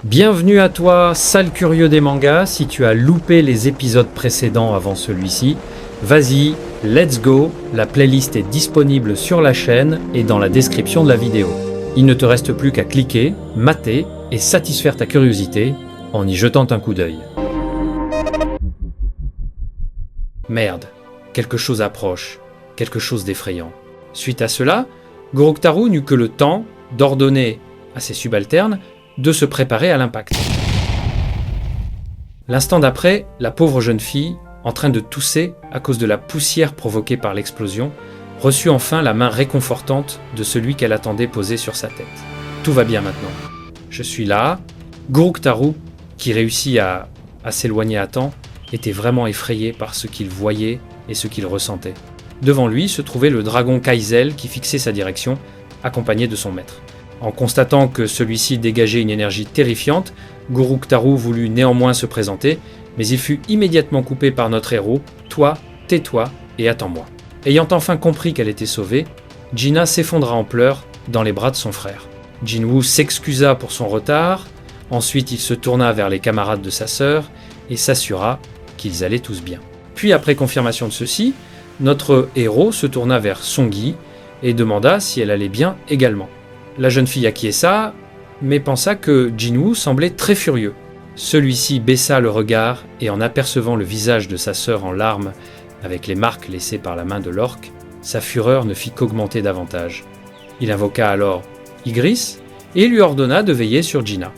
Bienvenue à toi, sale curieux des mangas. Si tu as loupé les épisodes précédents avant celui-ci, vas-y, let's go. La playlist est disponible sur la chaîne et dans la description de la vidéo. Il ne te reste plus qu'à cliquer, mater et satisfaire ta curiosité en y jetant un coup d'œil. Merde, quelque chose approche, quelque chose d'effrayant. Suite à cela, Goroktaro n'eut que le temps d'ordonner à ses subalternes de se préparer à l'impact. L'instant d'après, la pauvre jeune fille, en train de tousser à cause de la poussière provoquée par l'explosion, reçut enfin la main réconfortante de celui qu'elle attendait posé sur sa tête. Tout va bien maintenant. Je suis là. Goroktaro, qui réussit à s'éloigner à temps, était vraiment effrayé par ce qu'il voyait et ce qu'il ressentait. Devant lui se trouvait le dragon Kaizel qui fixait sa direction, accompagné de son maître. En constatant que celui-ci dégageait une énergie terrifiante, Goroktaro voulut néanmoins se présenter, mais il fut immédiatement coupé par notre héros. « Toi, tais-toi et attends-moi ». Ayant enfin compris qu'elle était sauvée, Gina s'effondra en pleurs dans les bras de son frère. Jinwoo s'excusa pour son retard, ensuite il se tourna vers les camarades de sa sœur et s'assura qu'ils allaient tous bien. Puis après confirmation de ceci, notre héros se tourna vers Songi et demanda si elle allait bien également. La jeune fille acquiesça, mais pensa que Jinwoo semblait très furieux. Celui-ci baissa le regard et en apercevant le visage de sa sœur en larmes avec les marques laissées par la main de l'orque, sa fureur ne fit qu'augmenter davantage. Il invoqua alors Ygritte et lui ordonna de veiller sur Gina.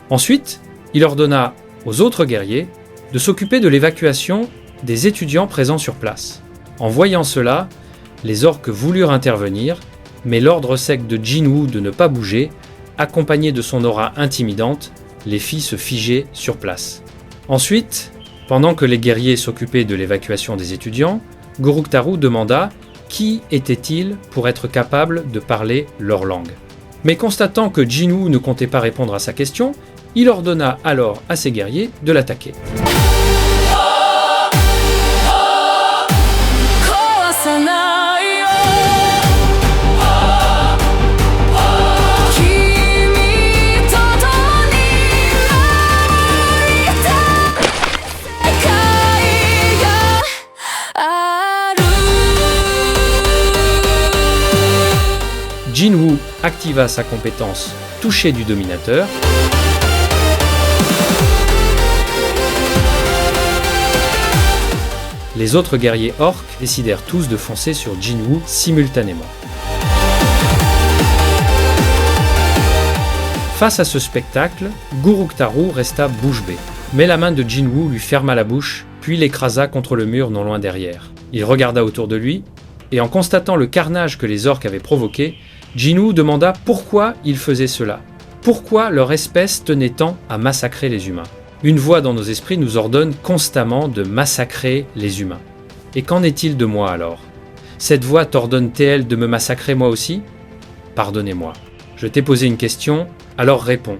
Ensuite, il ordonna aux autres guerriers de s'occuper de l'évacuation des étudiants présents sur place. En voyant cela, les orques voulurent intervenir, mais l'ordre sec de Jinwoo de ne pas bouger, accompagné de son aura intimidante, les fit se figer sur place. Ensuite, pendant que les guerriers s'occupaient de l'évacuation des étudiants, Goroktaro demanda qui était-il pour être capable de parler leur langue. Mais constatant que Jinwoo ne comptait pas répondre à sa question, il ordonna alors à ses guerriers de l'attaquer. Jinwoo activa sa compétence toucher du dominateur. Les autres guerriers orques décidèrent tous de foncer sur Jinwoo simultanément. Face à ce spectacle, Goroktaro resta bouche bée. Mais la main de Jinwoo lui ferma la bouche, puis l'écrasa contre le mur non loin derrière. Il regarda autour de lui, et en constatant le carnage que les orques avaient provoqué, Jinwoo demanda pourquoi ils faisaient cela. Pourquoi leur espèce tenait tant à massacrer les humains. Une voix dans nos esprits nous ordonne constamment de massacrer les humains. Et qu'en est-il de moi alors? Cette voix t'ordonne-t-elle de me massacrer moi aussi? Pardonnez-moi. Je t'ai posé une question, alors réponds.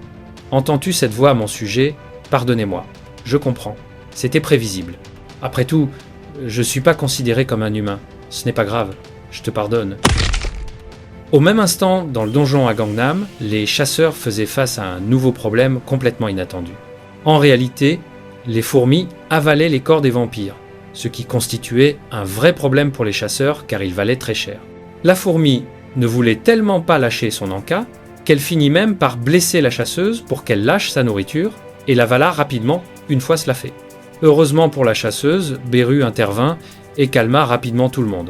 Entends-tu cette voix à mon sujet? Pardonnez-moi. Je comprends. C'était prévisible. Après tout, je ne suis pas considéré comme un humain. Ce n'est pas grave. Je te pardonne. Au même instant, dans le donjon à Gangnam, les chasseurs faisaient face à un nouveau problème complètement inattendu. En réalité, les fourmis avalaient les corps des vampires, ce qui constituait un vrai problème pour les chasseurs car ils valaient très cher. La fourmi ne voulait tellement pas lâcher son encas qu'elle finit même par blesser la chasseuse pour qu'elle lâche sa nourriture et l'avala rapidement une fois cela fait. Heureusement pour la chasseuse, Beru intervint et calma rapidement tout le monde.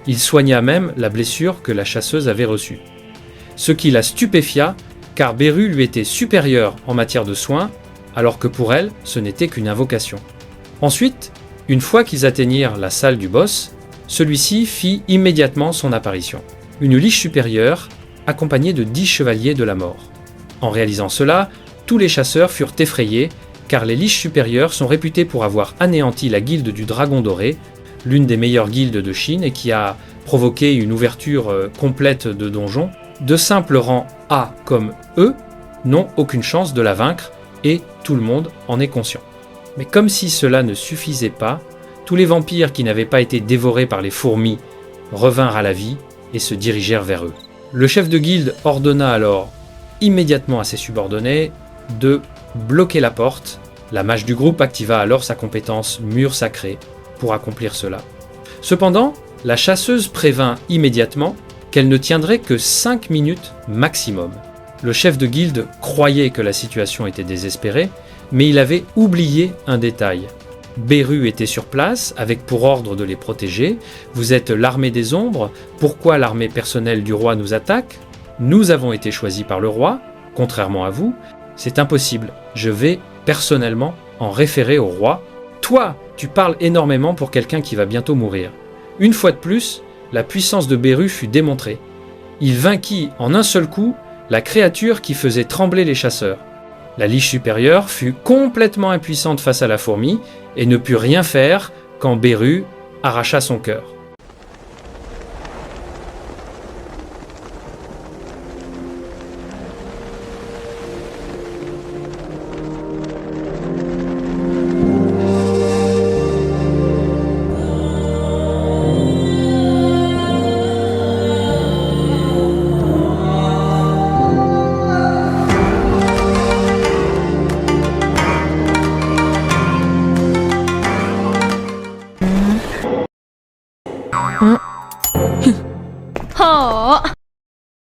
Il soigna même la blessure que la chasseuse avait reçue. Ce qui la stupéfia, car Beru lui était supérieure en matière de soins, alors que pour elle, ce n'était qu'une invocation. Ensuite, une fois qu'ils atteignirent la salle du boss, celui-ci fit immédiatement son apparition. Une liche supérieure, accompagnée de 10 chevaliers de la mort. En réalisant cela, tous les chasseurs furent effrayés, car les liches supérieures sont réputées pour avoir anéanti la guilde du Dragon Doré, l'une des meilleures guildes de Chine et qui a provoqué une ouverture complète de donjons. De simples rangs A comme E n'ont aucune chance de la vaincre et tout le monde en est conscient. Mais comme si cela ne suffisait pas, tous les vampires qui n'avaient pas été dévorés par les fourmis revinrent à la vie et se dirigèrent vers eux. Le chef de guilde ordonna alors immédiatement à ses subordonnés de bloquer la porte. La mage du groupe activa alors sa compétence mur sacré pour accomplir cela. Cependant, la chasseuse prévint immédiatement qu'elle ne tiendrait que 5 minutes maximum. Le chef de guilde croyait que la situation était désespérée, mais il avait oublié un détail. Beru était sur place, avec pour ordre de les protéger. Vous êtes l'armée des ombres, pourquoi l'armée personnelle du roi nous attaque? Nous avons été choisis par le roi, contrairement à vous. C'est impossible, je vais personnellement en référer au roi. Toi, tu parles énormément pour quelqu'un qui va bientôt mourir. Une fois de plus, la puissance de Beru fut démontrée. Il vainquit en un seul coup la créature qui faisait trembler les chasseurs. La Liche supérieure fut complètement impuissante face à la fourmi et ne put rien faire quand Beru arracha son cœur.